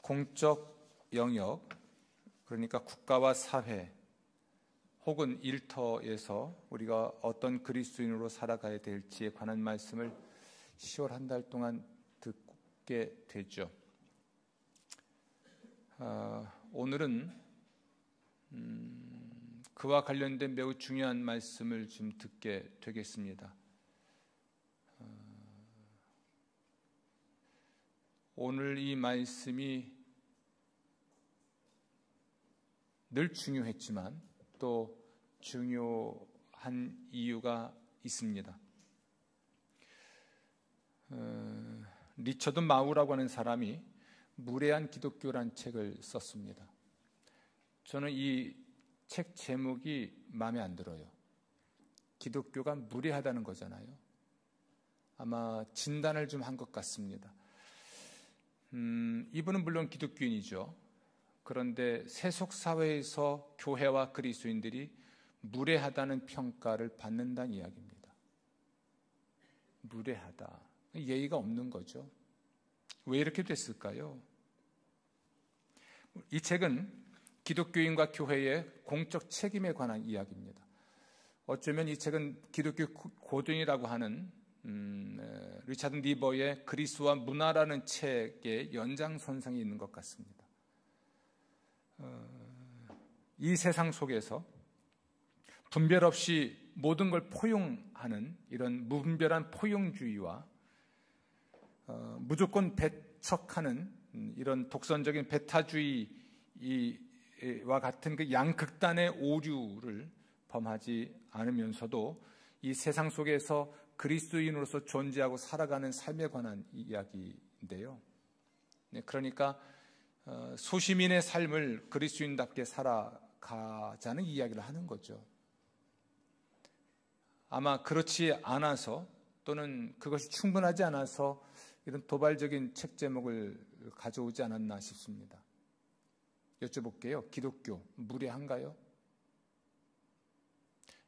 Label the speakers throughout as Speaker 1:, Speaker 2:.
Speaker 1: 공적 영역, 그러니까 국가와 사회 혹은 일터에서 우리가 어떤 그리스도인으로 살아가야 될지에 관한 말씀을 10월 한 달 동안 듣게 되죠. 오늘은 그와 관련된 매우 중요한 말씀을 좀 듣게 되겠습니다. 오늘 이 말씀이 늘 중요했지만 또 중요한 이유가 있습니다. 리처드 마우라고 하는 사람이 무례한 기독교란 책을 썼습니다. 저는 이 책 제목이 마음에 안 들어요. 기독교가 무례하다는 거잖아요. 아마 진단을 좀 한 것 같습니다. 이분은 물론 기독교인이죠. 그런데 세속사회에서 교회와 그리스도인들이 무례하다는 평가를 받는다는 이야기입니다. 무례하다. 예의가 없는 거죠. 왜 이렇게 됐을까요? 이 책은 기독교인과 교회의 공적 책임에 관한 이야기입니다. 어쩌면 이 책은 기독교 고전이라고 하는 리차드 니버의 그리스와 문화라는 책의 연장선상에 있는 것 같습니다. 이 세상 속에서 분별 없이 모든 걸 포용하는 이런 무분별한 포용주의와 무조건 배척하는 이런 독선적인 배타주의와 같은 그 양극단의 오류를 범하지 않으면서도 이 세상 속에서 그리스도인으로서 존재하고 살아가는 삶에 관한 이야기인데요. 그러니까 소시민의 삶을 그리스도인답게 살아가자는 이야기를 하는 거죠. 아마 그렇지 않아서 또는 그것이 충분하지 않아서 이런 도발적인 책 제목을 가져오지 않았나 싶습니다. 여쭤볼게요. 기독교 무례한가요?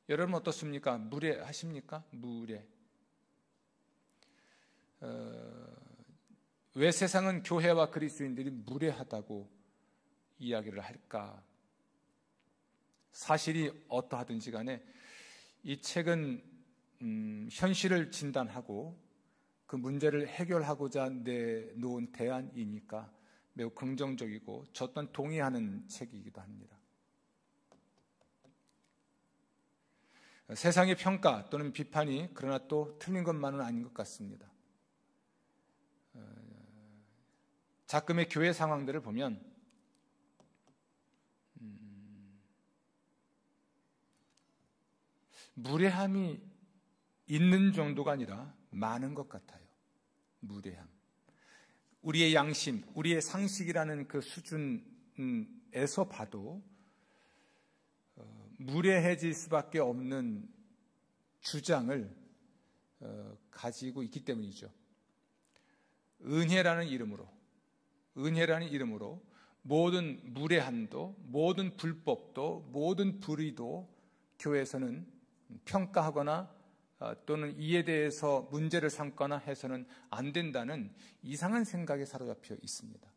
Speaker 1: 여러분 어떻습니까? 무례하십니까? 무례. 왜 세상은 교회와 그리스도인들이 무례하다고 이야기를 할까? 사실이 어떠하든지 간에 이 책은 현실을 진단하고 그 문제를 해결하고자 내놓은 대안이니까 매우 긍정적이고 저 또한 동의하는 책이기도 합니다. 세상의 평가 또는 비판이 그러나 또 틀린 것만은 아닌 것 같습니다. 가끔의 교회 상황들을 보면 무례함이 있는 정도가 아니라 많은 것 같아요. 무례함. 우리의 양심, 우리의 상식이라는 그 수준에서 봐도 무례해질 수밖에 없는 주장을 가지고 있기 때문이죠. 은혜라는 이름으로 모든 무례함도, 모든 불법도, 모든 불의도 교회에서는 평가하거나 또는 이에 대해서 문제를 삼거나 해서는 안 된다는 이상한 생각에 사로잡혀 있습니다.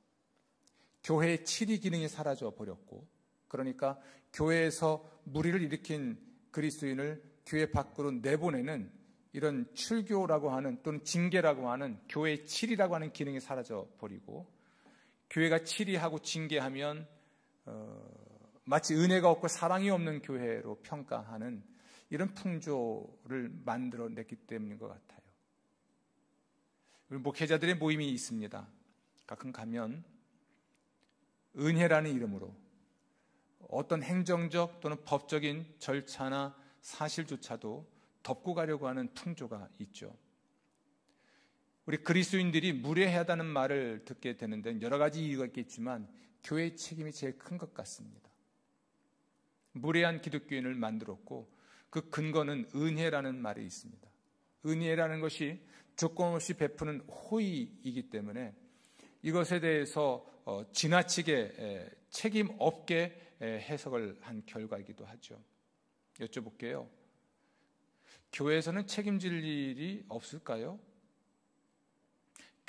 Speaker 1: 교회의 치리 기능이 사라져 버렸고, 그러니까 교회에서 무리를 일으킨 그리스도인을 교회 밖으로 내보내는 이런 출교라고 하는 또는 징계라고 하는 교회의 치리라고 하는 기능이 사라져 버리고, 교회가 치리하고 징계하면 마치 은혜가 없고 사랑이 없는 교회로 평가하는 이런 풍조를 만들어냈기 때문인 것 같아요. 목회자들의 모임이 있습니다. 가끔 가면 은혜라는 이름으로 어떤 행정적 또는 법적인 절차나 사실조차도 덮고 가려고 하는 풍조가 있죠. 우리 그리스도인들이 무례하다는 말을 듣게 되는 데는 여러 가지 이유가 있겠지만 교회의 책임이 제일 큰 것 같습니다. 무례한 기독교인을 만들었고 그 근거는 은혜라는 말이 있습니다. 은혜라는 것이 조건 없이 베푸는 호의이기 때문에 이것에 대해서 지나치게 책임 없게 해석을 한 결과이기도 하죠. 여쭤볼게요. 교회에서는 책임질 일이 없을까요?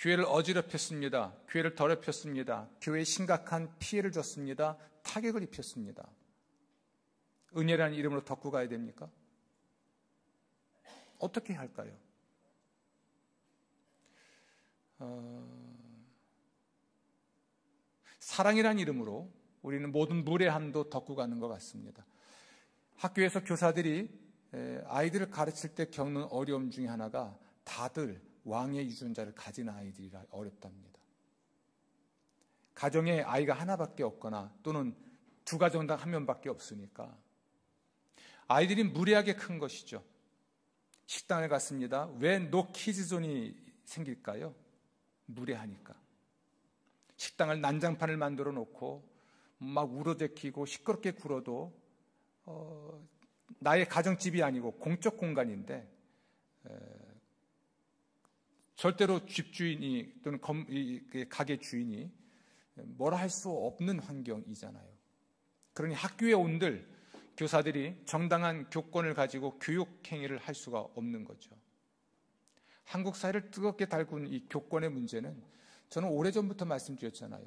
Speaker 1: 교회를 어지럽혔습니다. 교회를 더럽혔습니다. 교회에 심각한 피해를 줬습니다. 타격을 입혔습니다. 은혜라는 이름으로 덮고 가야 됩니까? 어떻게 할까요? 사랑이라는 이름으로 우리는 모든 무례함도 덮고 가는 것 같습니다. 학교에서 교사들이 아이들을 가르칠 때 겪는 어려움 중에 하나가 다들 왕의 유전자를 가진 아이들이라 어렵답니다. 가정에 아이가 하나밖에 없거나 또는 두 가정당 한 명밖에 없으니까 아이들이 무례하게 큰 것이죠. 식당에 갔습니다. 왜 노키즈존이 생길까요? 무례하니까. 식당을 난장판을 만들어 놓고 막 울어대키고 시끄럽게 굴어도 나의 가정집이 아니고 공적 공간인데 절대로 집주인이 또는 가게 주인이 뭐라 할 수 없는 환경이잖아요. 그러니 학교에 온들 교사들이 정당한 교권을 가지고 교육 행위를 할 수가 없는 거죠. 한국 사회를 뜨겁게 달군 이 교권의 문제는 저는 오래전부터 말씀드렸잖아요.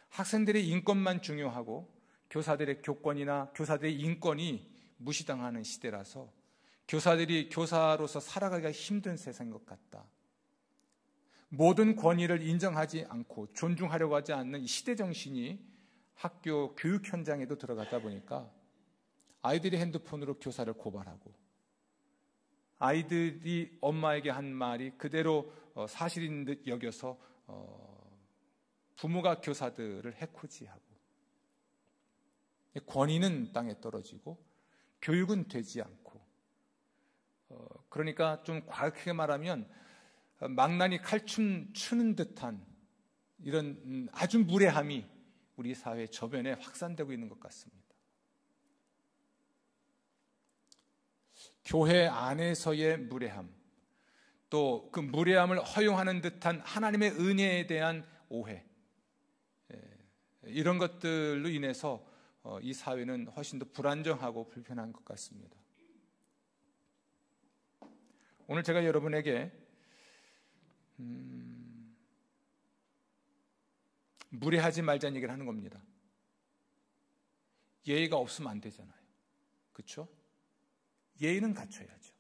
Speaker 1: 학생들의 인권만 중요하고 교사들의 교권이나 교사들의 인권이 무시당하는 시대라서 교사들이 교사로서 살아가기가 힘든 세상인 것 같다. 모든 권위를 인정하지 않고 존중하려고 하지 않는 이 시대 정신이 학교 교육 현장에도 들어가다 보니까 아이들이 핸드폰으로 교사를 고발하고 아이들이 엄마에게 한 말이 그대로 사실인 듯 여겨서 부모가 교사들을 해코지하고 권위는 땅에 떨어지고 교육은 되지 않고 그러니까 좀 과하게 말하면 망나니 칼춤 추는 듯한 이런 아주 무례함이 우리 사회 저변에 확산되고 있는 것 같습니다. 교회 안에서의 무례함, 또 그 무례함을 허용하는 듯한 하나님의 은혜에 대한 오해, 이런 것들로 인해서 이 사회는 훨씬 더 불안정하고 불편한 것 같습니다. 오늘 제가 여러분에게 무례하지 말자는 얘기를 하는 겁니다. 예의가 없으면 안 되잖아요. 그렇죠? 예의는 갖춰야죠.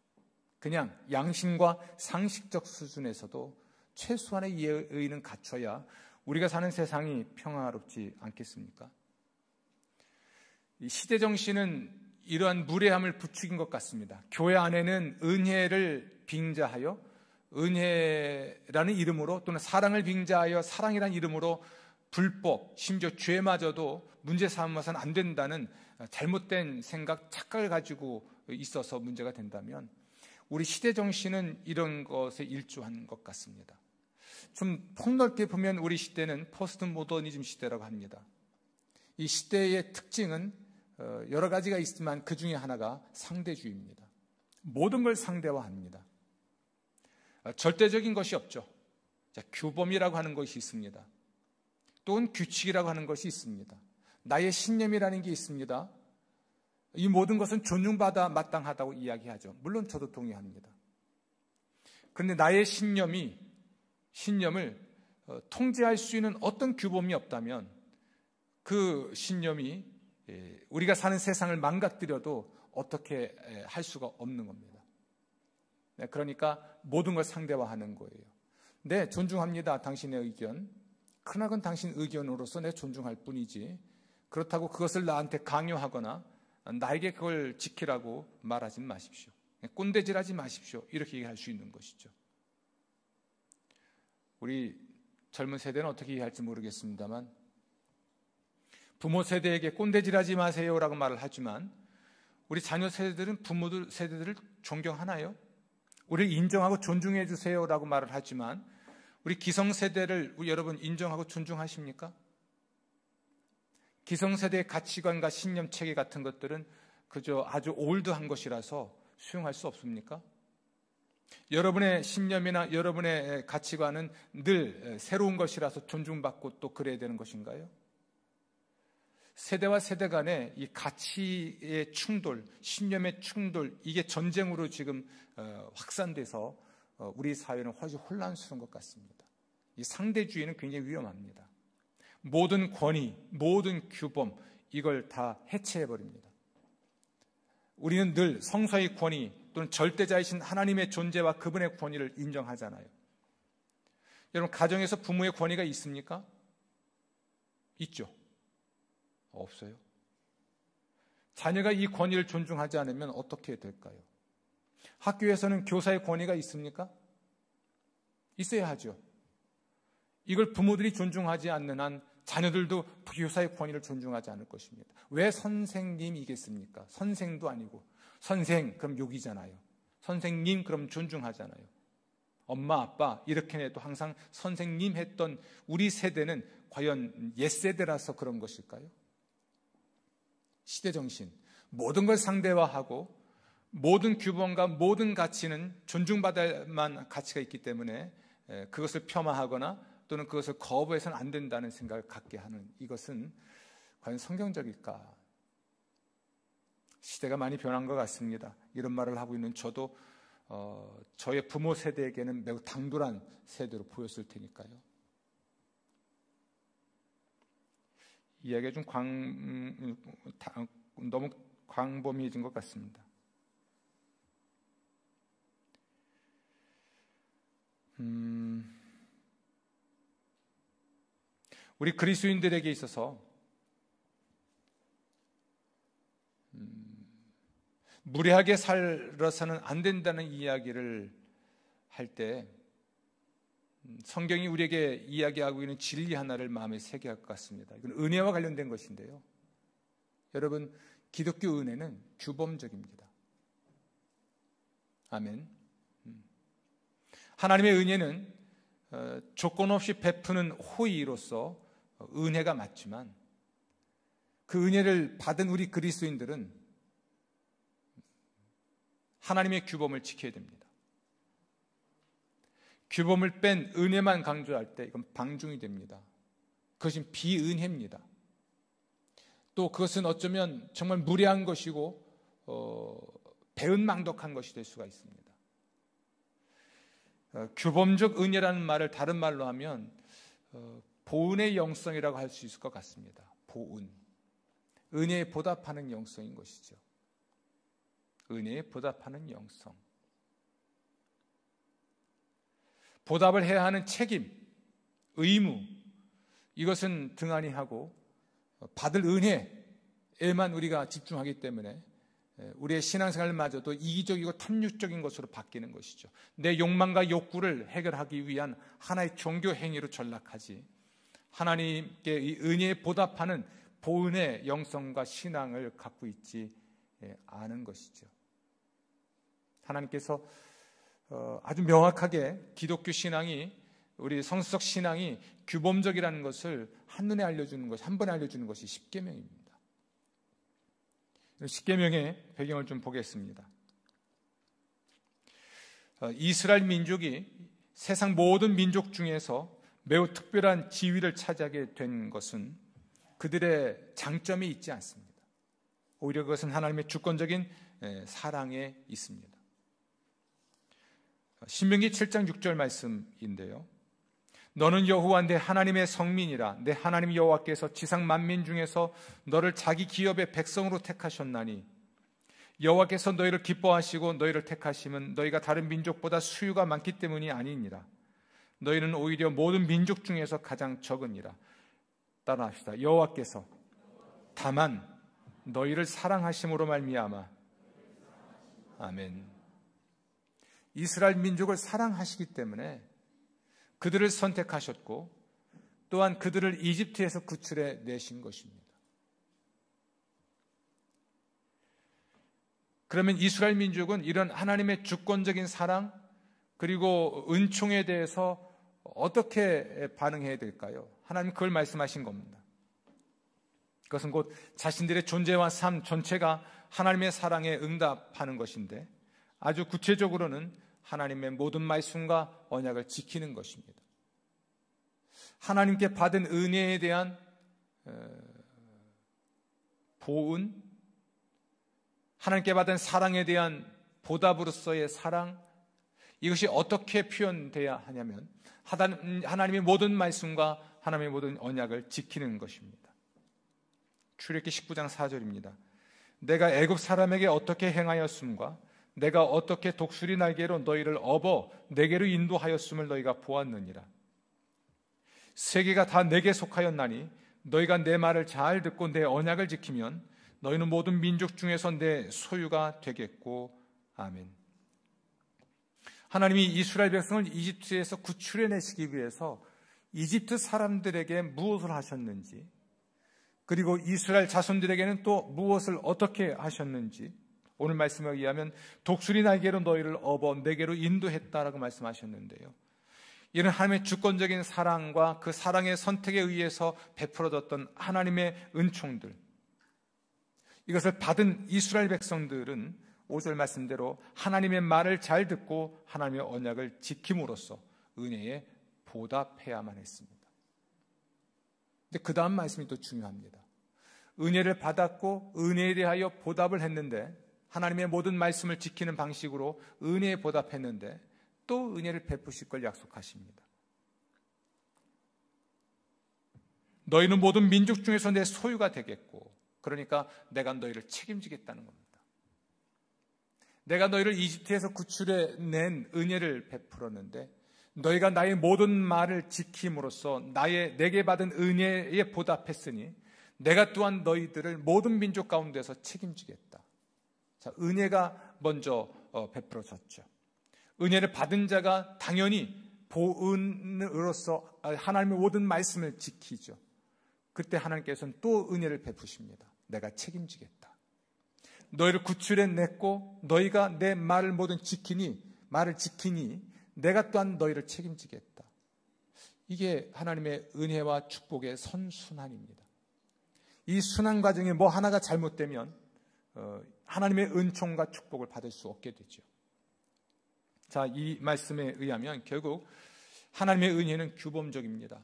Speaker 1: 그냥 양심과 상식적 수준에서도 최소한의 예의는 갖춰야 우리가 사는 세상이 평화롭지 않겠습니까? 이 시대 정신은 이러한 무례함을 부추긴 것 같습니다. 교회 안에는 은혜를 빙자하여 은혜라는 이름으로 또는 사랑을 빙자하여 사랑이라는 이름으로 불법, 심지어 죄마저도 문제 삼아서는 안 된다는 잘못된 생각, 착각을 가지고 있어서 문제가 된다면 우리 시대 정신은 이런 것에 일조한 것 같습니다. 좀 폭넓게 보면 우리 시대는 포스트 모더니즘 시대라고 합니다. 이 시대의 특징은 여러 가지가 있지만 그 중에 하나가 상대주의입니다. 모든 걸 상대화합니다. 절대적인 것이 없죠. 규범이라고 하는 것이 있습니다. 또는 규칙이라고 하는 것이 있습니다. 나의 신념이라는 게 있습니다. 이 모든 것은 존중받아 마땅하다고 이야기하죠. 물론 저도 동의합니다. 그런데 나의 신념을 통제할 수 있는 어떤 규범이 없다면 그 신념이 우리가 사는 세상을 망가뜨려도 어떻게 할 수가 없는 겁니다. 그러니까 모든 걸 상대화하는 거예요. 네, 존중합니다. 당신의 의견. 크나큰 당신 의견으로서 내 존중할 뿐이지 그렇다고 그것을 나한테 강요하거나 나에게 그걸 지키라고 말하지 마십시오. 꼰대질하지 마십시오. 이렇게 얘기할 수 있는 것이죠. 우리 젊은 세대는 어떻게 이해할지 모르겠습니다만 부모 세대에게 꼰대질하지 마세요라고 말을 하지만 우리 자녀 세대들은 부모들 세대들을 존경하나요? 우리를 인정하고 존중해 주세요라고 말을 하지만 우리 기성세대를 우리 여러분 인정하고 존중하십니까? 기성세대의 가치관과 신념 체계 같은 것들은 그저 아주 올드한 것이라서 수용할 수 없습니까? 여러분의 신념이나 여러분의 가치관은 늘 새로운 것이라서 존중받고 또 그래야 되는 것인가요? 세대와 세대 간의 이 가치의 충돌, 신념의 충돌, 이게 전쟁으로 지금 확산돼서 우리 사회는 훨씬 혼란스러운 것 같습니다. 이 상대주의는 굉장히 위험합니다. 모든 권위, 모든 규범, 이걸 다 해체해버립니다. 우리는 늘 성서의 권위 또는 절대자이신 하나님의 존재와 그분의 권위를 인정하잖아요. 여러분, 가정에서 부모의 권위가 있습니까? 있죠? 없어요. 자녀가 이 권위를 존중하지 않으면 어떻게 될까요? 학교에서는 교사의 권위가 있습니까? 있어야 하죠. 이걸 부모들이 존중하지 않는 한 자녀들도 교사의 권위를 존중하지 않을 것입니다. 왜 선생님이겠습니까? 선생도 아니고. 선생, 그럼 욕이잖아요. 선생님, 그럼 존중하잖아요. 엄마, 아빠 이렇게 해도 항상 선생님 했던 우리 세대는 과연 옛세대라서 그런 것일까요? 시대정신, 모든 걸 상대화하고 모든 규범과 모든 가치는 존중받을 만한 가치가 있기 때문에 그것을 폄하하거나 또는 그것을 거부해서는 안 된다는 생각을 갖게 하는 이것은 과연 성경적일까? 시대가 많이 변한 것 같습니다. 이런 말을 하고 있는 저도 저의 부모 세대에게는 매우 당돌한 세대로 보였을 테니까요. 이야기가 좀 너무 광범위해진 것 같습니다. 우리 그리스도인들에게 있어서 무례하게 살아서는 안 된다는 이야기를 할 때 성경이 우리에게 이야기하고 있는 진리 하나를 마음에 새겨야 할 것 같습니다. 이건 은혜와 관련된 것인데요. 여러분, 기독교 은혜는 규범적입니다. 아멘. 하나님의 은혜는 조건 없이 베푸는 호의로서 은혜가 맞지만 그 은혜를 받은 우리 그리스도인들은 하나님의 규범을 지켜야 됩니다. 규범을 뺀 은혜만 강조할 때 이건 방종이 됩니다. 그것은 비은혜입니다. 또 그것은 어쩌면 정말 무례한 것이고 배은망덕한 것이 될 수가 있습니다. 규범적 은혜라는 말을 다른 말로 하면 보은의 영성이라고 할 수 있을 것 같습니다. 보은, 은혜에 보답하는 영성인 것이죠. 은혜에 보답하는 영성. 보답을 해야 하는 책임, 의무, 이것은 등한히 하고 받을 은혜에만 우리가 집중하기 때문에 우리의 신앙생활마저도 이기적이고 탐욕적인 것으로 바뀌는 것이죠. 내 욕망과 욕구를 해결하기 위한 하나의 종교 행위로 전락하지 하나님께 이 은혜에 보답하는 보은의 영성과 신앙을 갖고 있지 않은 것이죠. 하나님께서 아주 명확하게 기독교 신앙이, 우리 성서적 신앙이 규범적이라는 것을 한눈에 알려주는 것이, 한 번에 알려주는 것이 십계명입니다. 십계명의 배경을 좀 보겠습니다. 이스라엘 민족이 세상 모든 민족 중에서 매우 특별한 지위를 차지하게 된 것은 그들의 장점이 있지 않습니다. 오히려 그것은 하나님의 주권적인 사랑에 있습니다. 신명기 7장 6절 말씀인데요. 너는 여호와 내 하나님의 성민이라. 내 하나님 여호와께서 지상 만민 중에서 너를 자기 기업의 백성으로 택하셨나니 여호와께서 너희를 기뻐하시고 너희를 택하심은 너희가 다른 민족보다 수유가 많기 때문이 아니니라. 너희는 오히려 모든 민족 중에서 가장 적으니라. 따라합시다. 여호와께서 다만 너희를 사랑하심으로 말미암아. 아멘. 이스라엘 민족을 사랑하시기 때문에 그들을 선택하셨고 또한 그들을 이집트에서 구출해 내신 것입니다. 그러면 이스라엘 민족은 이런 하나님의 주권적인 사랑 그리고 은총에 대해서 어떻게 반응해야 될까요? 하나님 그걸 말씀하신 겁니다. 그것은 곧 자신들의 존재와 삶 전체가 하나님의 사랑에 응답하는 것인데 아주 구체적으로는 하나님의 모든 말씀과 언약을 지키는 것입니다. 하나님께 받은 은혜에 대한 보은, 하나님께 받은 사랑에 대한 보답으로서의 사랑, 이것이 어떻게 표현돼야 하냐면 하나님의 모든 말씀과 하나님의 모든 언약을 지키는 것입니다. 출애굽기 19장 4절입니다. 내가 애굽 사람에게 어떻게 행하였음과 내가 어떻게 독수리 날개로 너희를 업어 내게로 인도하였음을 너희가 보았느니라. 세계가 다 내게 속하였나니 너희가 내 말을 잘 듣고 내 언약을 지키면 너희는 모든 민족 중에서 내 소유가 되겠고. 아멘. 하나님이 이스라엘 백성을 이집트에서 구출해내시기 위해서 이집트 사람들에게 무엇을 하셨는지, 그리고 이스라엘 자손들에게는 또 무엇을 어떻게 하셨는지, 오늘 말씀에 의하면 독수리 날개로 너희를 업어 내게로 인도했다라고 말씀하셨는데요, 이는 하나님의 주권적인 사랑과 그 사랑의 선택에 의해서 베풀어졌던 하나님의 은총들, 이것을 받은 이스라엘 백성들은 5절 말씀대로 하나님의 말을 잘 듣고 하나님의 언약을 지킴으로써 은혜에 보답해야만 했습니다. 근데 그 다음 말씀이 또 중요합니다. 은혜를 받았고 은혜에 대하여 보답을 했는데, 하나님의 모든 말씀을 지키는 방식으로 은혜에 보답했는데 또 은혜를 베푸실 걸 약속하십니다. 너희는 모든 민족 중에서 내 소유가 되겠고, 그러니까 내가 너희를 책임지겠다는 겁니다. 내가 너희를 이집트에서 구출해낸 은혜를 베풀었는데 너희가 나의 모든 말을 지킴으로써 내게 받은 은혜에 보답했으니 내가 또한 너희들을 모든 민족 가운데서 책임지겠다. 자, 은혜가 먼저 베풀어졌죠. 은혜를 받은 자가 당연히 보은으로서 하나님의 모든 말씀을 지키죠. 그때 하나님께서는 또 은혜를 베푸십니다. 내가 책임지겠다. 너희를 구출해냈고 너희가 내 말을 모든 말을 지키니 내가 또한 너희를 책임지겠다. 이게 하나님의 은혜와 축복의 선순환입니다. 이 순환 과정에 뭐 하나가 잘못되면 하나님의 은총과 축복을 받을 수 없게 되죠. 자, 이 말씀에 의하면 결국 하나님의 은혜는 규범적입니다.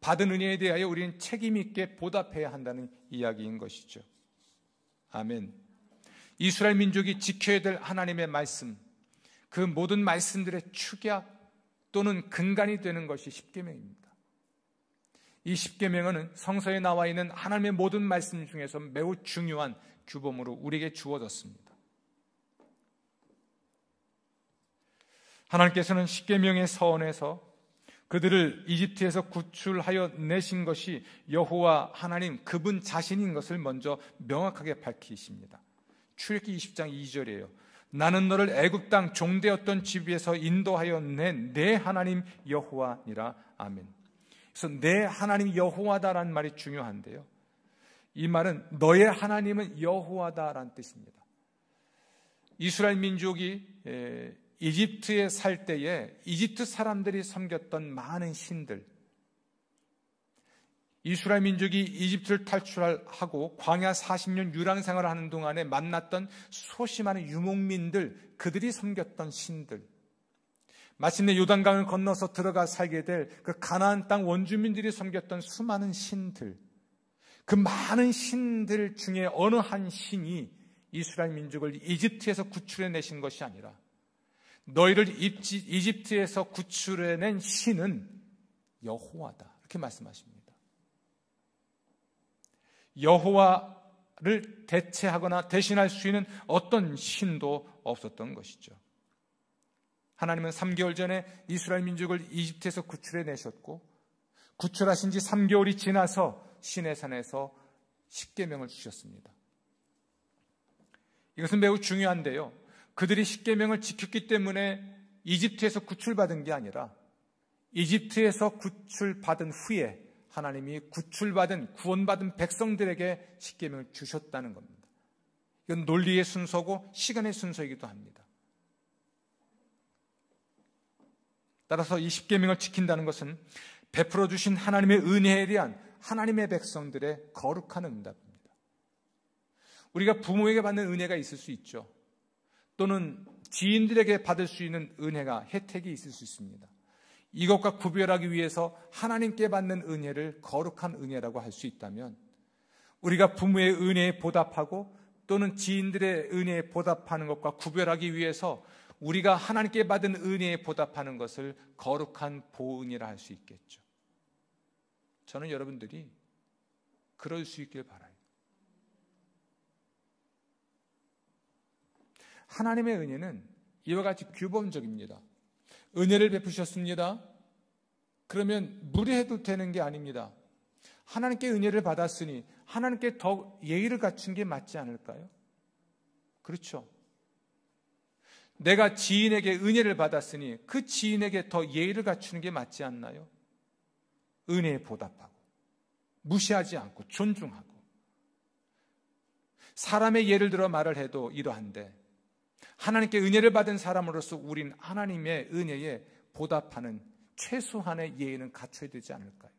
Speaker 1: 받은 은혜에 대하여 우리는 책임 있게 보답해야 한다는 이야기인 것이죠. 아멘. 이스라엘 민족이 지켜야 될 하나님의 말씀, 그 모든 말씀들의 축약 또는 근간이 되는 것이 십계명입니다. 이 십계명은 성서에 나와 있는 하나님의 모든 말씀 중에서 매우 중요한 규범으로 우리에게 주어졌습니다. 하나님께서는 십계명의 서원에서 그들을 이집트에서 구출하여 내신 것이 여호와 하나님 그분 자신인 것을 먼저 명확하게 밝히십니다. 출애굽기 20장 2절이에요. 나는 너를 애굽 땅 종되었던 집에서 인도하여 낸 내 하나님 여호와니라. 아멘. 그래서 내 하나님 여호와다라는 말이 중요한데요, 이 말은 너의 하나님은 여호와다라는 뜻입니다. 이스라엘 민족이 이집트에 살 때에 이집트 사람들이 섬겼던 많은 신들, 이스라엘 민족이 이집트를 탈출하고 광야 40년 유랑생활을 하는 동안에 만났던 수없이 많은 유목민들, 그들이 섬겼던 신들, 마침내 요단강을 건너서 들어가 살게 될 그 가나안 땅 원주민들이 섬겼던 수많은 신들, 그 많은 신들 중에 어느 한 신이 이스라엘 민족을 이집트에서 구출해내신 것이 아니라 너희를 이집트에서 구출해낸 신은 여호와다, 이렇게 말씀하십니다. 여호와를 대체하거나 대신할 수 있는 어떤 신도 없었던 것이죠. 하나님은 3개월 전에 이스라엘 민족을 이집트에서 구출해내셨고, 구출하신 지 3개월이 지나서 시내산에서 십계명을 주셨습니다. 이것은 매우 중요한데요, 그들이 십계명을 지켰기 때문에 이집트에서 구출받은 게 아니라 이집트에서 구출받은 후에 하나님이 구원받은 백성들에게 십계명을 주셨다는 겁니다. 이건 논리의 순서고 시간의 순서이기도 합니다. 따라서 이 십계명을 지킨다는 것은 베풀어 주신 하나님의 은혜에 대한 하나님의 백성들의 거룩한 응답입니다. 우리가 부모에게 받는 은혜가 있을 수 있죠. 또는 지인들에게 받을 수 있는 은혜가, 혜택이 있을 수 있습니다. 이것과 구별하기 위해서 하나님께 받는 은혜를 거룩한 은혜라고 할 수 있다면, 우리가 부모의 은혜에 보답하고 또는 지인들의 은혜에 보답하는 것과 구별하기 위해서 우리가 하나님께 받은 은혜에 보답하는 것을 거룩한 보응이라 할 수 있겠죠. 저는 여러분들이 그럴 수 있길 바라요. 하나님의 은혜는 이와 같이 규범적입니다. 은혜를 베푸셨습니다. 그러면 무례해도 되는 게 아닙니다. 하나님께 은혜를 받았으니 하나님께 더 예의를 갖춘 게 맞지 않을까요? 그렇죠. 내가 지인에게 은혜를 받았으니 그 지인에게 더 예의를 갖추는 게 맞지 않나요? 은혜에 보답하고 무시하지 않고 존중하고. 사람의 예를 들어 말을 해도 이러한데 하나님께 은혜를 받은 사람으로서 우린 하나님의 은혜에 보답하는 최소한의 예의는 갖춰야 되지 않을까요?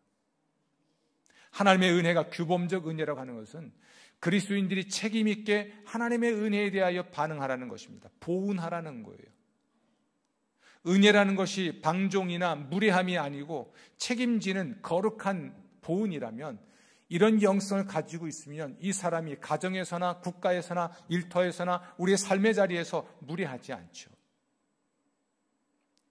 Speaker 1: 하나님의 은혜가 규범적 은혜라고 하는 것은 그리스도인들이 책임 있게 하나님의 은혜에 대하여 반응하라는 것입니다. 보은하라는 거예요. 은혜라는 것이 방종이나 무례함이 아니고 책임지는 거룩한 보은이라면 이런 영성을 가지고 있으면 이 사람이 가정에서나 국가에서나 일터에서나 우리의 삶의 자리에서 무례하지 않죠.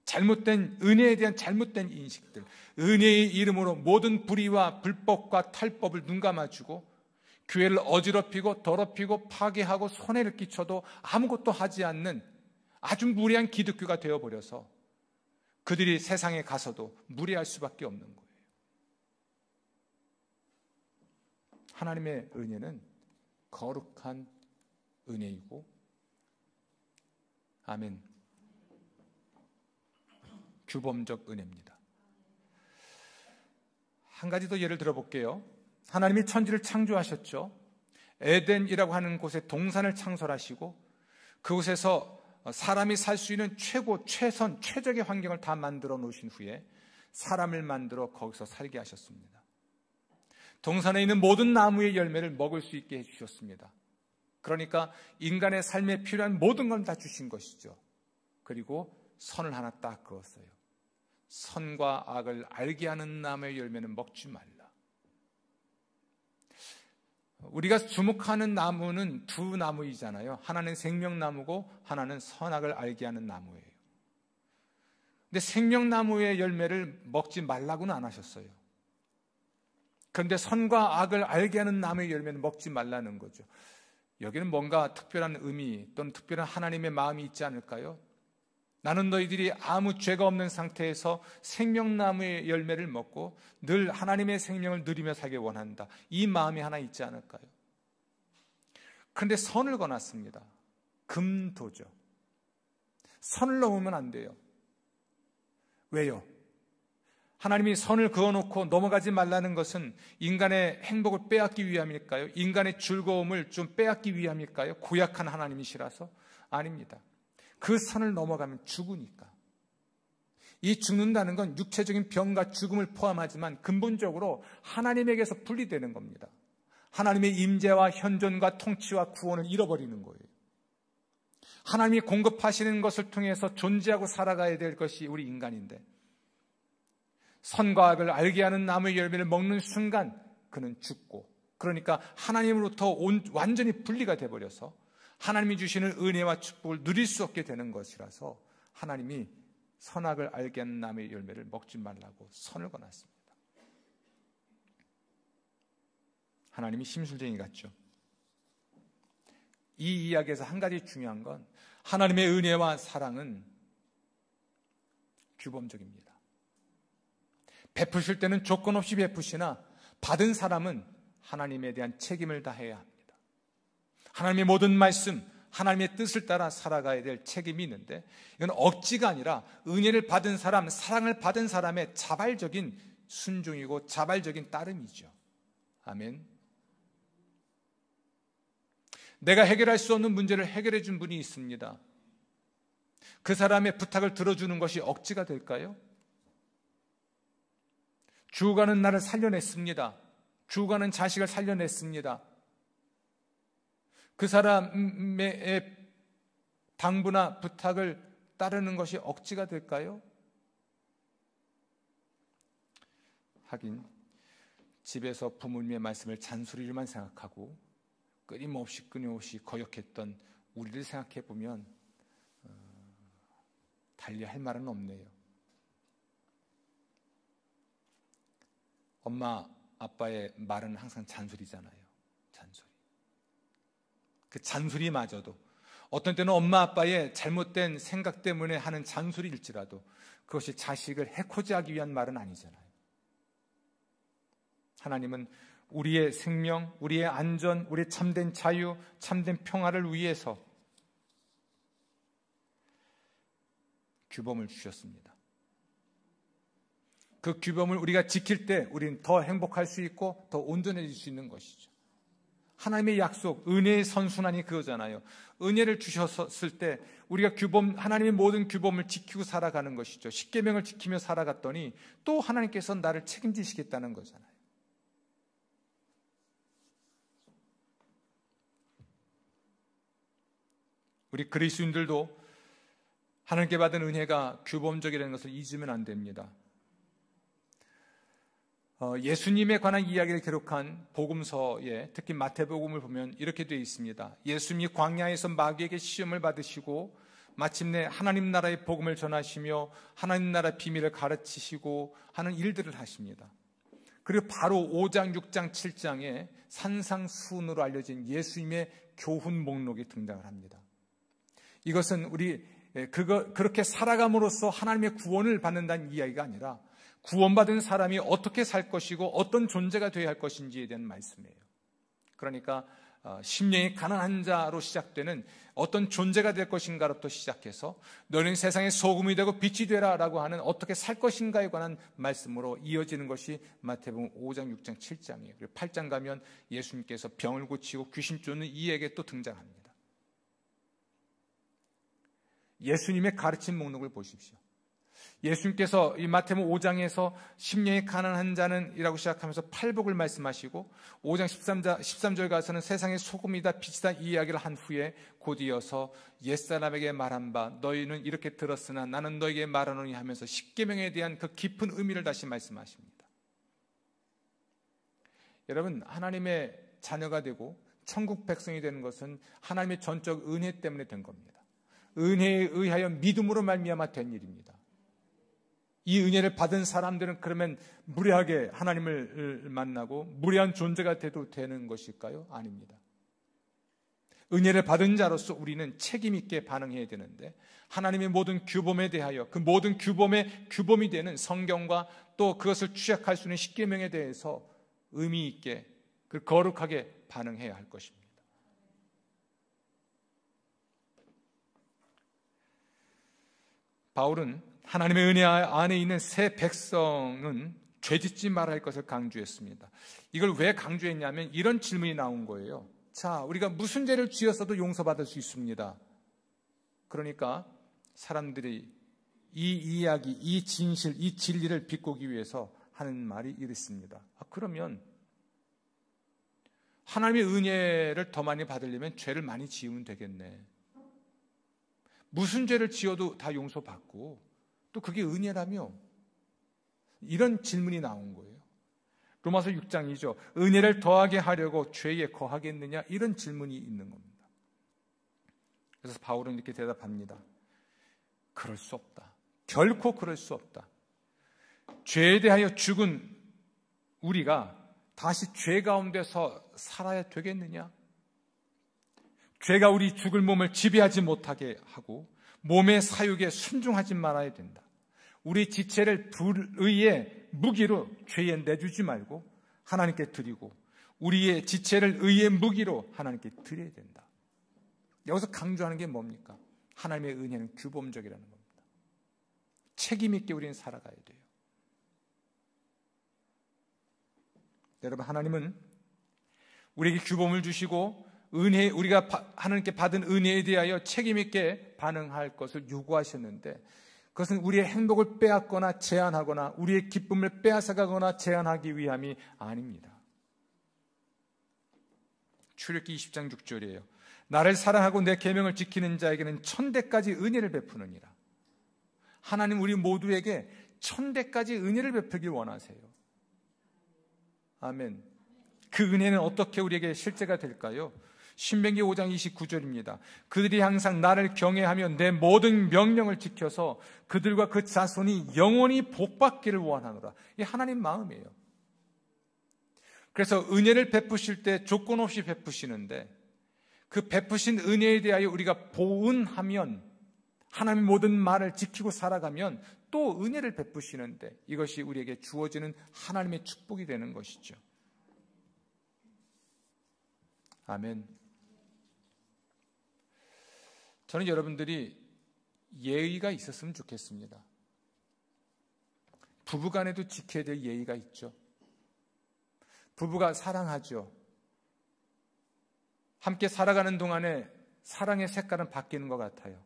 Speaker 1: 잘못된 은혜에 대한 잘못된 인식들, 은혜의 이름으로 모든 불의와 불법과 탈법을 눈감아주고 교회를 어지럽히고 더럽히고 파괴하고 손해를 끼쳐도 아무것도 하지 않는 아주 무례한 기독교가 되어버려서 그들이 세상에 가서도 무례할 수밖에 없는 거예요. 하나님의 은혜는 거룩한 은혜이고, 아멘, 규범적 은혜입니다. 한 가지 더 예를 들어볼게요. 하나님이 천지를 창조하셨죠. 에덴이라고 하는 곳에 동산을 창설하시고 그곳에서 사람이 살 수 있는 최고, 최선, 최적의 환경을 다 만들어 놓으신 후에 사람을 만들어 거기서 살게 하셨습니다. 동산에 있는 모든 나무의 열매를 먹을 수 있게 해주셨습니다. 그러니까 인간의 삶에 필요한 모든 걸 다 주신 것이죠. 그리고 선을 하나 딱 그었어요. 선과 악을 알게 하는 나무의 열매는 먹지 말라. 우리가 주목하는 나무는 두 나무이잖아요. 하나는 생명나무고 하나는 선악을 알게 하는 나무예요. 근데 생명나무의 열매를 먹지 말라고는 안 하셨어요. 그런데 선과 악을 알게 하는 나무의 열매는 먹지 말라는 거죠. 여기는 뭔가 특별한 의미 또는 특별한 하나님의 마음이 있지 않을까요? 나는 너희들이 아무 죄가 없는 상태에서 생명나무의 열매를 먹고 늘 하나님의 생명을 누리며 살길 원한다. 이 마음이 하나 있지 않을까요? 그런데 선을 거놨습니다. 금도죠. 선을 넘으면 안 돼요. 왜요? 하나님이 선을 그어놓고 넘어가지 말라는 것은 인간의 행복을 빼앗기 위함일까요? 인간의 즐거움을 좀 빼앗기 위함일까요? 고약한 하나님이시라서? 아닙니다. 그 선을 넘어가면 죽으니까. 이 죽는다는 건 육체적인 병과 죽음을 포함하지만 근본적으로 하나님에게서 분리되는 겁니다. 하나님의 임재와 현존과 통치와 구원을 잃어버리는 거예요. 하나님이 공급하시는 것을 통해서 존재하고 살아가야 될 것이 우리 인간인데 선과 악을 알게 하는 나무의 열매를 먹는 순간 그는 죽고, 그러니까 하나님으로부터 완전히 분리가 돼버려서 하나님이 주시는 은혜와 축복을 누릴 수 없게 되는 것이라서 하나님이 선악을 알게 하는 나무의 열매를 먹지 말라고 선을 거놨습니다. 하나님이 심술쟁이 같죠. 이 이야기에서 한 가지 중요한 건 하나님의 은혜와 사랑은 규범적입니다. 베푸실 때는 조건 없이 베푸시나 받은 사람은 하나님에 대한 책임을 다해야 합니다. 하나님의 모든 말씀, 하나님의 뜻을 따라 살아가야 될 책임이 있는데 이건 억지가 아니라 은혜를 받은 사람, 사랑을 받은 사람의 자발적인 순종이고 자발적인 따름이죠. 아멘. 내가 해결할 수 없는 문제를 해결해 준 분이 있습니다. 그 사람의 부탁을 들어주는 것이 억지가 될까요? 죽어가는 나를 살려냈습니다. 죽어가는 자식을 살려냈습니다. 그 사람의 당부나 부탁을 따르는 것이 억지가 될까요? 하긴 집에서 부모님의 말씀을 잔소리로만 생각하고 끊임없이 거역했던 우리를 생각해 보면 달리 할 말은 없네요. 엄마, 아빠의 말은 항상 잔소리잖아요. 잔소리. 그 잔소리마저도 어떤 때는 엄마, 아빠의 잘못된 생각 때문에 하는 잔소리일지라도 그것이 자식을 해코지 하기 위한 말은 아니잖아요. 하나님은 우리의 생명, 우리의 안전, 우리의 참된 자유, 참된 평화를 위해서 규범을 주셨습니다. 그 규범을 우리가 지킬 때 우리는 더 행복할 수 있고 더 온전해질 수 있는 것이죠. 하나님의 약속, 은혜의 선순환이 그거잖아요. 은혜를 주셨을 때 우리가 하나님의 모든 규범을 지키고 살아가는 것이죠. 십계명을 지키며 살아갔더니 또 하나님께서 나를 책임지시겠다는 거잖아요. 우리 그리스도인들도 하나님께 받은 은혜가 규범적이라는 것을 잊으면 안 됩니다. 예수님에 관한 이야기를 기록한 복음서에 특히 마태복음을 보면 이렇게 되어 있습니다. 예수님이 광야에서 마귀에게 시험을 받으시고 마침내 하나님 나라의 복음을 전하시며 하나님 나라의 비밀을 가르치시고 하는 일들을 하십니다. 그리고 바로 5장, 6장, 7장에 산상수훈으로 알려진 예수님의 교훈 목록이 등장을 합니다. 이것은 그렇게 살아감으로써 하나님의 구원을 받는다는 이야기가 아니라 구원받은 사람이 어떻게 살 것이고 어떤 존재가 되어야 할 것인지에 대한 말씀이에요. 그러니까 심령이 가난한 자로 시작되는 어떤 존재가 될 것인가로부터 시작해서 너는 세상의 소금이 되고 빛이 되라 라고 하는 어떻게 살 것인가에 관한 말씀으로 이어지는 것이 마태복음 5장, 6장, 7장이에요. 그리고 8장 가면 예수님께서 병을 고치고 귀신 쫓는 이에게 또 등장합니다. 예수님의 가르침 목록을 보십시오. 예수님께서 이 마태복음 5장에서 심령이 가난한 자는 이라고 시작하면서 팔복을 말씀하시고 5장 13절 가서는 세상의 소금이다 빛이다 이 이야기를 한 후에 곧이어서 옛사람에게 말한 바 너희는 이렇게 들었으나 나는 너희에게 말하노니 하면서 십계명에 대한 그 깊은 의미를 다시 말씀하십니다. 여러분, 하나님의 자녀가 되고 천국 백성이 되는 것은 하나님의 전적 은혜 때문에 된 겁니다. 은혜에 의하여 믿음으로 말미암아 된 일입니다. 이 은혜를 받은 사람들은 그러면 무례하게 하나님을 만나고 무례한 존재가 돼도 되는 것일까요? 아닙니다. 은혜를 받은 자로서 우리는 책임 있게 반응해야 되는데 하나님의 모든 규범에 대하여 그 모든 규범의 규범이 되는 성경과 또 그것을 취약할 수 있는 십계명에 대해서 의미 있게 그 거룩하게 반응해야 할 것입니다. 바울은 하나님의 은혜 안에 있는 새 백성은 죄짓지 말아야 할 것을 강조했습니다. 이걸 왜 강조했냐면 이런 질문이 나온 거예요. 자, 우리가 무슨 죄를 지었어도 용서받을 수 있습니다. 그러니까 사람들이 이 이야기, 이 진실, 이 진리를 비꼬기 위해서 하는 말이 이렇습니다. 그러면 하나님의 은혜를 더 많이 받으려면 죄를 많이 지으면 되겠네. 무슨 죄를 지어도 다 용서받고 또 그게 은혜라며? 이런 질문이 나온 거예요. 로마서 6장이죠. 은혜를 더하게 하려고 죄에 거하겠느냐? 이런 질문이 있는 겁니다. 그래서 바울은 이렇게 대답합니다. 그럴 수 없다. 결코 그럴 수 없다. 죄에 대하여 죽은 우리가 다시 죄 가운데서 살아야 되겠느냐? 죄가 우리 죽을 몸을 지배하지 못하게 하고 몸의 사육에 순종하지 말아야 된다. 우리 지체를 불의의 무기로 죄에 내주지 말고 하나님께 드리고 우리의 지체를 의의 무기로 하나님께 드려야 된다. 여기서 강조하는 게 뭡니까? 하나님의 은혜는 규범적이라는 겁니다. 책임 있게 우리는 살아가야 돼요. 여러분, 하나님은 우리에게 규범을 주시고 우리가 하나님께 받은 은혜에 대하여 책임 있게 반응할 것을 요구하셨는데 그것은 우리의 행복을 빼앗거나 제한하거나 우리의 기쁨을 빼앗아가거나 제한하기 위함이 아닙니다. 출애굽기 20장 6절이에요. 나를 사랑하고 내 계명을 지키는 자에게는 천대까지 은혜를 베푸느니라. 하나님 우리 모두에게 천대까지 은혜를 베풀길 원하세요. 아멘. 그 은혜는 어떻게 우리에게 실제가 될까요? 신명기 5장 29절입니다. 그들이 항상 나를 경외하며 내 모든 명령을 지켜서 그들과 그 자손이 영원히 복받기를 원하노라. 이 하나님 마음이에요. 그래서 은혜를 베푸실 때 조건 없이 베푸시는데 그 베푸신 은혜에 대하여 우리가 보은하면 하나님의 모든 말을 지키고 살아가면 또 은혜를 베푸시는데 이것이 우리에게 주어지는 하나님의 축복이 되는 것이죠. 아멘. 저는 여러분들이 예의가 있었으면 좋겠습니다. 부부간에도 지켜야 될 예의가 있죠. 부부가 사랑하죠. 함께 살아가는 동안에 사랑의 색깔은 바뀌는 것 같아요.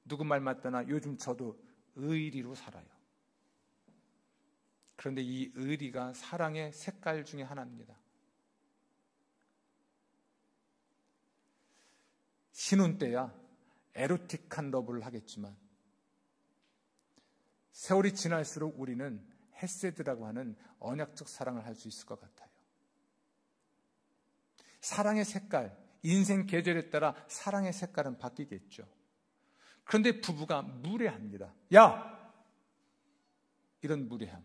Speaker 1: 누구 말 맞다나 요즘 저도 의리로 살아요. 그런데 이 의리가 사랑의 색깔 중에 하나입니다. 신혼 때야 에로틱한 러브를 하겠지만 세월이 지날수록 우리는 헤세드라고 하는 언약적 사랑을 할 수 있을 것 같아요. 사랑의 색깔, 인생 계절에 따라 사랑의 색깔은 바뀌겠죠. 그런데 부부가 무례합니다. 야! 이런 무례함.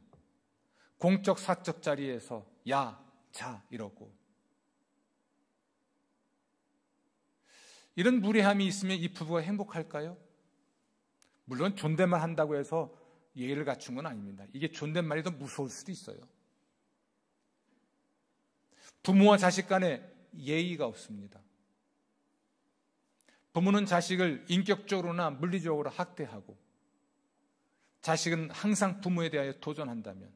Speaker 1: 공적 사적 자리에서 야, 자 이러고 이런 무례함이 있으면 이 부부가 행복할까요? 물론 존댓말 한다고 해서 예의를 갖춘 건 아닙니다. 이게 존댓말이 더 무서울 수도 있어요. 부모와 자식 간에 예의가 없습니다. 부모는 자식을 인격적으로나 물리적으로 학대하고 자식은 항상 부모에 대하여 도전한다면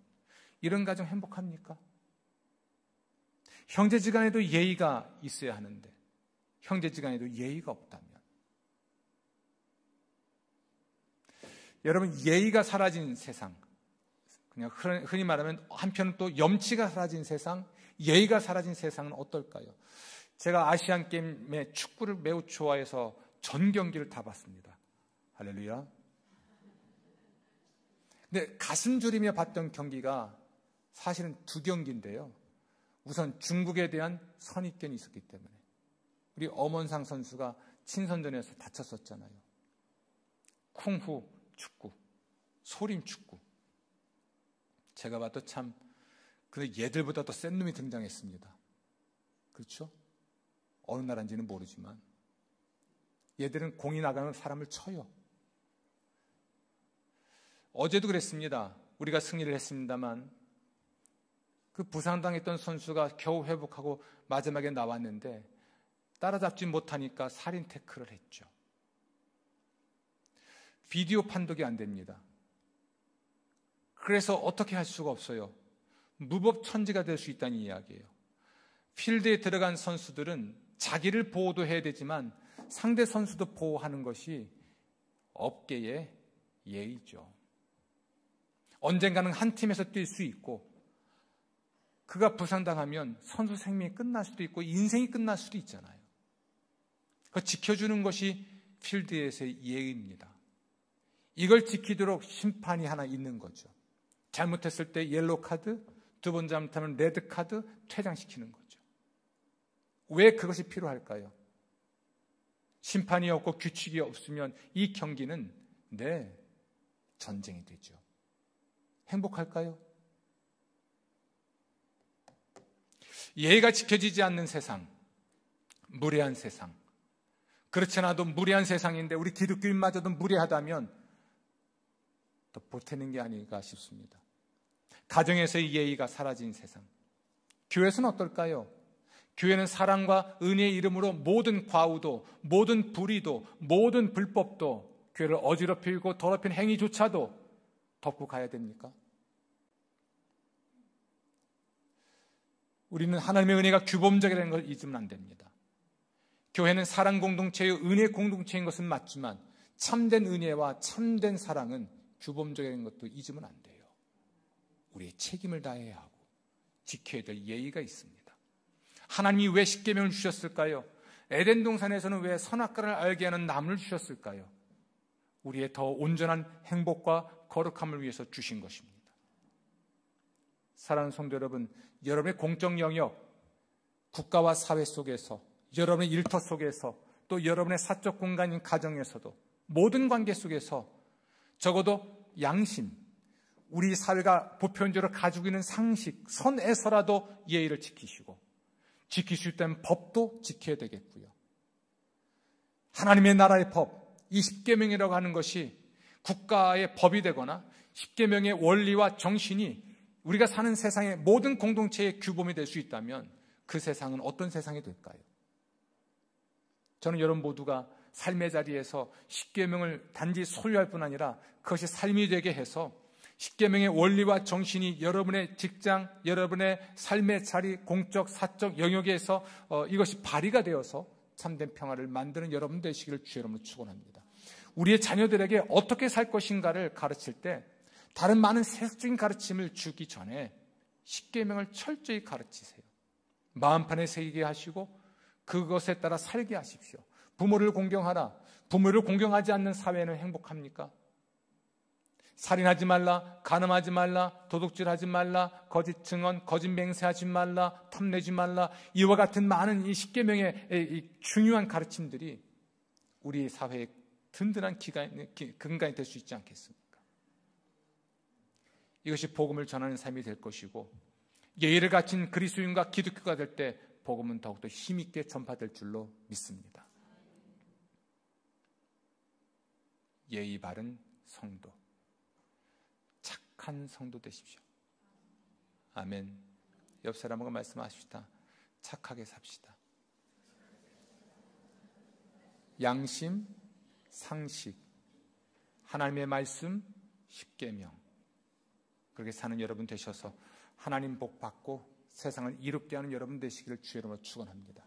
Speaker 1: 이런 가정 행복합니까? 형제지간에도 예의가 있어야 하는데 형제지간에도 예의가 없다면 여러분 예의가 사라진 세상 그냥 흔히 말하면 한편은 또 염치가 사라진 세상 예의가 사라진 세상은 어떨까요? 제가 아시안게임의 축구를 매우 좋아해서 전 경기를 다 봤습니다. 할렐루야. 근데 가슴 졸이며 봤던 경기가 사실은 두 경기인데요. 우선 중국에 대한 선입견이 있었기 때문에 우리 엄원상 선수가 친선전에서 다쳤었잖아요. 쿵후 축구, 소림 축구. 제가 봐도 참 근데 얘들보다 더 센 놈이 등장했습니다. 그렇죠? 어느 나라인지는 모르지만 얘들은 공이 나가면 사람을 쳐요. 어제도 그랬습니다. 우리가 승리를 했습니다만 그 부상당했던 선수가 겨우 회복하고 마지막에 나왔는데 따라잡지 못하니까 살인 태클을 했죠. 비디오 판독이 안 됩니다. 그래서 어떻게 할 수가 없어요. 무법천지가 될 수 있다는 이야기예요. 필드에 들어간 선수들은 자기를 보호도 해야 되지만 상대 선수도 보호하는 것이 업계의 예의죠. 언젠가는 한 팀에서 뛸 수 있고 그가 부상당하면 선수 생명이 끝날 수도 있고 인생이 끝날 수도 있잖아요. 그거 지켜주는 것이 필드에서의 예의입니다. 이걸 지키도록 심판이 하나 있는 거죠. 잘못했을 때 옐로우 카드, 두 번 잘못하면 레드 카드 퇴장시키는 거죠. 왜 그것이 필요할까요? 심판이 없고 규칙이 없으면 이 경기는 전쟁이 되죠. 행복할까요? 예의가 지켜지지 않는 세상, 무례한 세상. 그렇지 않아도 무례한 세상인데 우리 기독교인마저도 무례하다면 더 보태는 게 아닐까 싶습니다. 가정에서의 예의가 사라진 세상. 교회에서는 어떨까요? 교회는 사랑과 은혜의 이름으로 모든 과우도, 모든 불의도, 모든 불법도 교회를 어지럽히고 더럽힌 행위조차도 덮고 가야 됩니까? 우리는 하나님의 은혜가 규범적이라는 걸 잊으면 안 됩니다. 교회는 사랑 공동체의 은혜 공동체인 것은 맞지만 참된 은혜와 참된 사랑은 규범적인 것도 잊으면 안 돼요. 우리의 책임을 다해야 하고 지켜야 될 예의가 있습니다. 하나님이 왜 십계명을 주셨을까요? 에덴 동산에서는 왜 선악과를 알게 하는 나무를 주셨을까요? 우리의 더 온전한 행복과 거룩함을 위해서 주신 것입니다. 사랑하는 성도 여러분, 여러분의 공적 영역, 국가와 사회 속에서 여러분의 일터 속에서 또 여러분의 사적 공간인 가정에서도 모든 관계 속에서 적어도 양심, 우리 사회가 보편적으로 가지고 있는 상식, 선에서라도 예의를 지키시고 지킬 수 있다면 법도 지켜야 되겠고요. 하나님의 나라의 법, 이 십계명이라고 하는 것이 국가의 법이 되거나 십계명의 원리와 정신이 우리가 사는 세상의 모든 공동체의 규범이 될 수 있다면 그 세상은 어떤 세상이 될까요? 저는 여러분 모두가 삶의 자리에서 십계명을 단지 소유할 뿐 아니라 그것이 삶이 되게 해서 십계명의 원리와 정신이 여러분의 직장, 여러분의 삶의 자리, 공적, 사적 영역에서 이것이 발휘가 되어서 참된 평화를 만드는 여러분 되시기를 주의 이름으로 축원합니다. 우리의 자녀들에게 어떻게 살 것인가를 가르칠 때 다른 많은 세속적인 가르침을 주기 전에 십계명을 철저히 가르치세요. 마음판에 새기게 하시고 그것에 따라 살게 하십시오. 부모를 공경하라. 부모를 공경하지 않는 사회는 행복합니까? 살인하지 말라, 간음하지 말라, 도둑질하지 말라, 거짓 증언, 거짓 맹세하지 말라, 탐내지 말라, 이와 같은 많은 이 십계명의 이 중요한 가르침들이 우리 사회의 든든한 근간이 될 수 있지 않겠습니까? 이것이 복음을 전하는 삶이 될 것이고 예의를 갖춘 그리스도인과 기독교가 될 때 복음은 더욱더 힘있게 전파될 줄로 믿습니다. 예의 바른 성도, 착한 성도 되십시오. 아멘. 옆 사람과 말씀하십시다. 착하게 삽시다. 양심, 상식, 하나님의 말씀, 십계명, 그렇게 사는 여러분 되셔서 하나님 복 받고 세상을 이롭게 하는 여러분 되시기를 주의 이름으로 축원합니다.